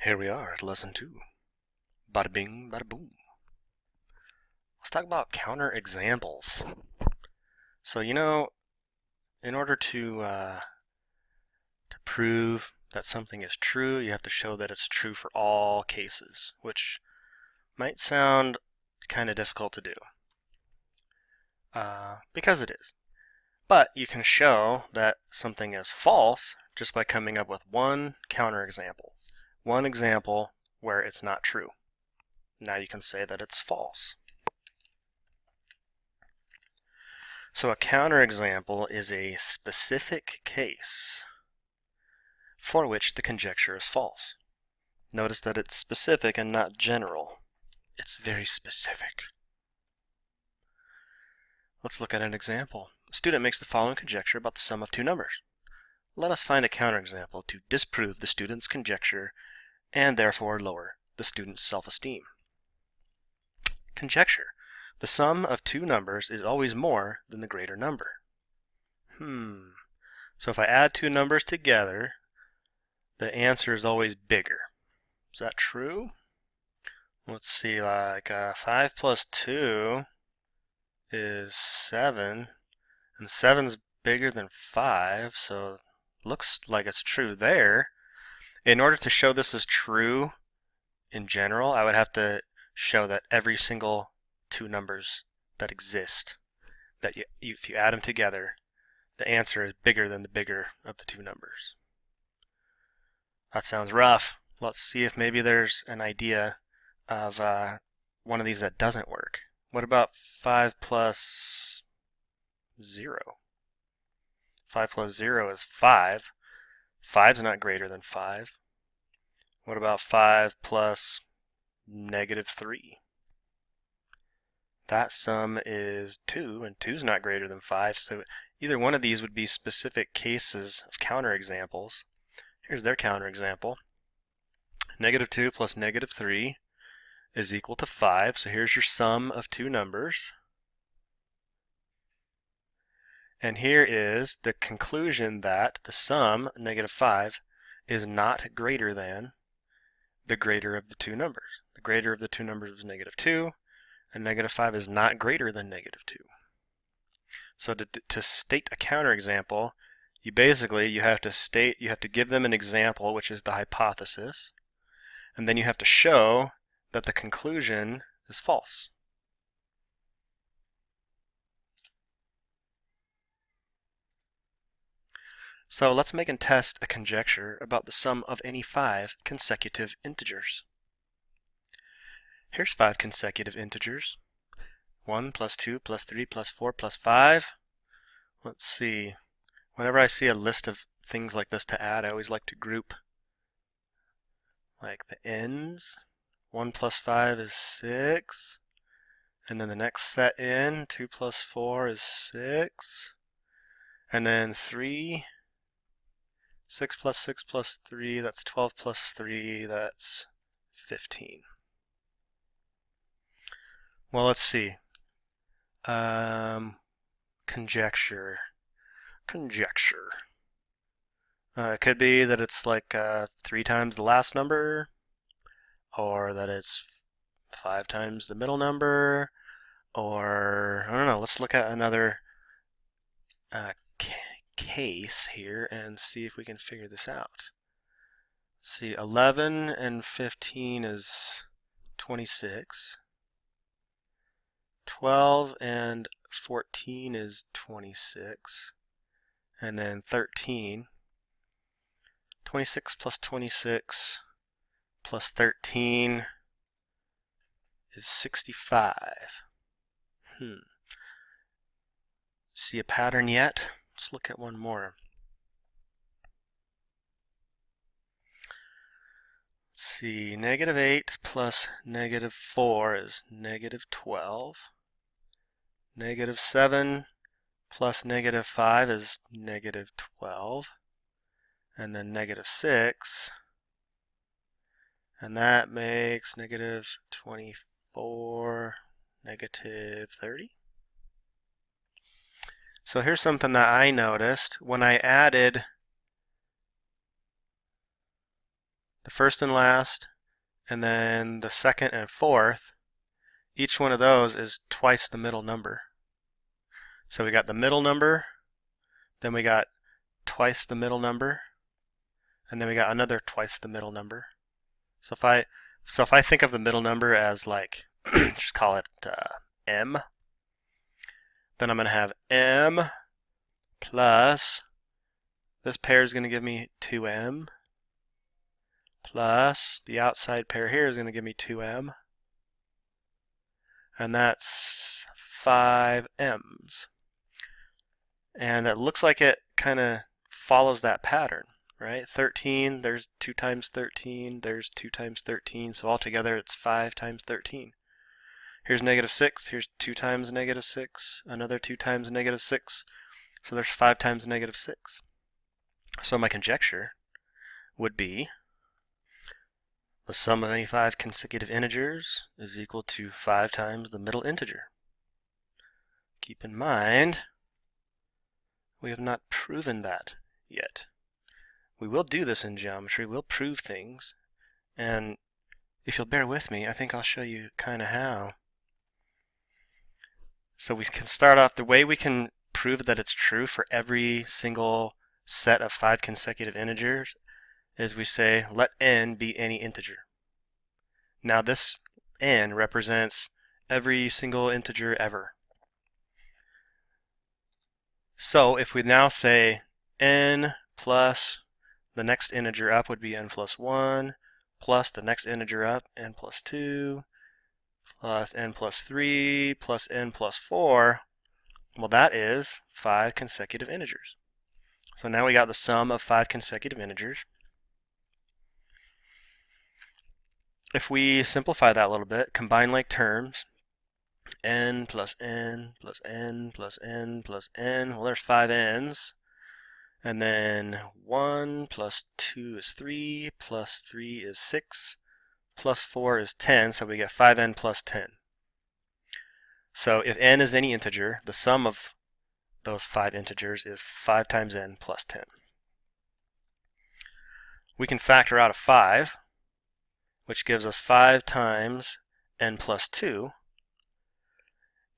Here we are at lesson 2. Bada bing, bada boom. Let's talk about counter examples. So, in order to prove that something is true, you have to show that it's true for all cases, which might sound kind of difficult to do. Because it is. But you can show that something is false just by coming up with one counterexample. One example where it's not true. Now you can say that it's false. So a counterexample is a specific case for which the conjecture is false. Notice that it's specific and not general. It's very specific. Let's look at an example. A student makes the following conjecture about the sum of two numbers. Let us find a counterexample to disprove the student's conjecture and therefore lower the student's self-esteem. Conjecture. The sum of two numbers is always more than the greater number. So if I add two numbers together, the answer is always bigger. Is that true? Let's see, like 5 plus 2 is 7, and 7's bigger than 5, so looks like it's true there. In order to show this is true in general, I would have to show that every single two numbers that exist, that if you add them together, the answer is bigger than the bigger of the two numbers. That sounds rough. Let's see if maybe there's an idea of one of these that doesn't work. What about 5 plus 0? 5 plus 0 is 5. 5's not greater than 5. What about 5 plus negative 3? That sum is 2, and 2's not greater than 5, so either one of these would be specific cases of counterexamples. Here's their counterexample. Negative 2 plus negative 3 is equal to 5, so here's your sum of two numbers. And here is the conclusion that the sum, negative 5, is not greater than the greater of the two numbers. The greater of the two numbers was negative 2, and negative 5 is not greater than negative 2. So to state a counterexample, you have to give them an example, which is the hypothesis, and then you have to show that the conclusion is false. So let's make and test a conjecture about the sum of any 5 consecutive integers. Here's 5 consecutive integers. 1 plus 2 plus 3 plus 4 plus 5. Let's see. Whenever I see a list of things like this to add, I always like to group like the ends. 1 plus 5 is 6. And then the next set in, 2 plus 4 is 6. And then 3. 6 plus 6 plus 3, that's 12 plus 3, that's 15. Well, let's see. Conjecture. It could be that it's like 3 times the last number, or that it's 5 times the middle number, or I don't know. Let's look at another case here and see if we can figure this out. Let's see, 11 and 15 is 26. 12 and 14 is 26. And then 13. 26 plus 26 plus 13 is 65. See a pattern yet? Let's look at one more. Let's see, negative 8 plus negative 4 is negative 12. Negative 7 plus negative 5 is negative 12. And then negative 6. And that makes negative 24, negative 30. So here's something that I noticed. When I added the first and last, and then the second and fourth, each one of those is twice the middle number. So we got the middle number, then we got twice the middle number, and then we got another twice the middle number. So if I think of the middle number as like, just call it m, then I'm going to have m plus, this pair is going to give me 2m, plus the outside pair here is going to give me 2m, and that's 5 m's. And it looks like it kind of follows that pattern, right? 13, there's 2 times 13, there's 2 times 13, so altogether it's 5 times 13. Here's negative 6, here's 2 times negative 6, another 2 times negative 6, so there's 5 times negative 6. So my conjecture would be the sum of any 5 consecutive integers is equal to 5 times the middle integer. Keep in mind, we have not proven that yet. We will do this in geometry, we'll prove things, and if you'll bear with me, I think I'll show you kind of how. So we can start off, the way we can prove that it's true for every single set of 5 consecutive integers is we say, let n be any integer. Now this n represents every single integer ever. So if we now say n plus the next integer up would be n plus 1, plus the next integer up, n plus 2, plus n plus 3, plus n plus 4, well, that is 5 consecutive integers. So now we got the sum of 5 consecutive integers. If we simplify that a little bit, combine like terms, n plus n plus n plus n plus n, well, there's 5 n's. And then 1 plus 2 is 3, plus 3 is 6, plus 4 is 10, so we get 5n plus 10. So if n is any integer, the sum of those 5 integers is 5 times n plus 10. We can factor out a 5, which gives us 5 times n plus 2,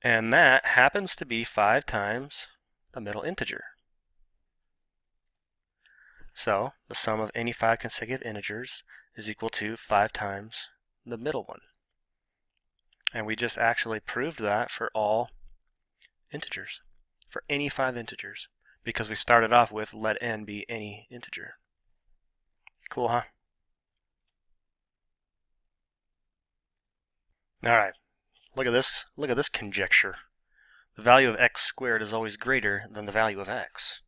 and that happens to be 5 times the middle integer. So the sum of any 5 consecutive integers is equal to 5 times the middle one. And we just actually proved that for all integers, for any 5 integers, because we started off with let n be any integer. Cool, huh? Alright, look at this conjecture. The value of x squared is always greater than the value of x.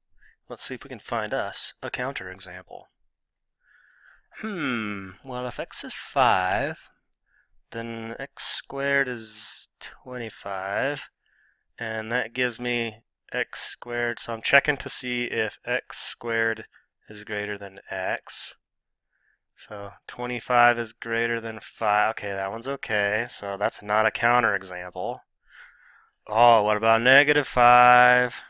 Let's see if we can find us a counterexample. Well, if x is 5, then x squared is 25, and that gives me x squared, so I'm checking to see if x squared is greater than x. So 25 is greater than 5. Okay, that one's okay, so that's not a counterexample. Oh, what about negative 5?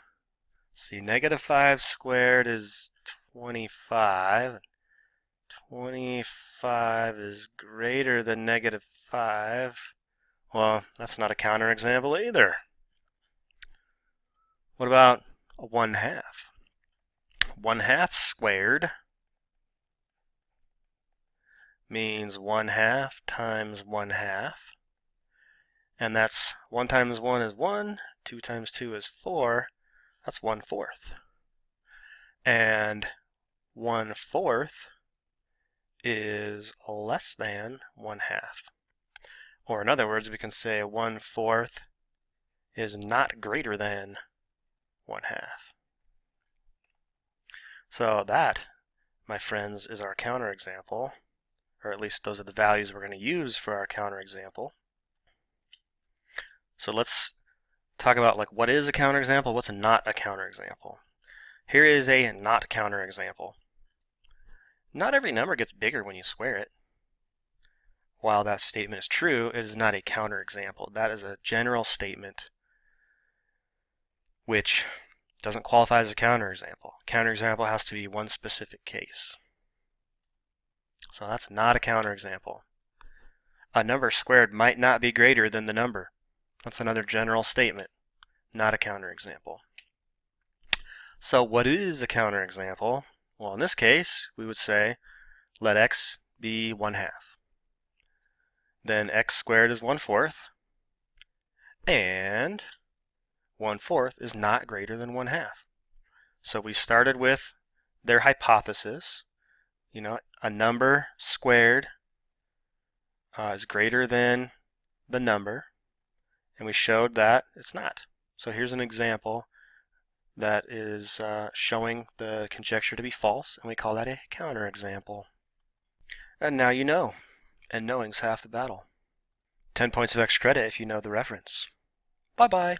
See, negative 5 squared is 25. 25 is greater than negative 5. Well, that's not a counterexample either. What about a 1/2? 1/2 squared means 1/2 times 1/2. And that's 1 times 1 is 1, 2 times 2 is 4. That's 1/4. And 1/4 is less than 1/2. Or in other words, we can say 1/4 is not greater than 1/2. So that, my friends, is our counterexample, or at least those are the values we're going to use for our counterexample. So let's talk about like what is a counterexample, what's not a counterexample. Here is a not counterexample. Not every number gets bigger when you square it. While that statement is true, it is not a counterexample. That is a general statement which doesn't qualify as a counterexample. Counterexample has to be one specific case. So that's not a counterexample. A number squared might not be greater than the number. That's another general statement, not a counterexample. So what is a counterexample? Well, in this case, we would say let x be 1/2. Then x squared is 1/4, and 1/4 is not greater than 1/2. So we started with their hypothesis. You know, a number squared is greater than the number, and we showed that it's not. So here's an example that is showing the conjecture to be false, and we call that a counterexample. And now you know, and knowing's half the battle. 10 points of extra credit if you know the reference. Bye-bye.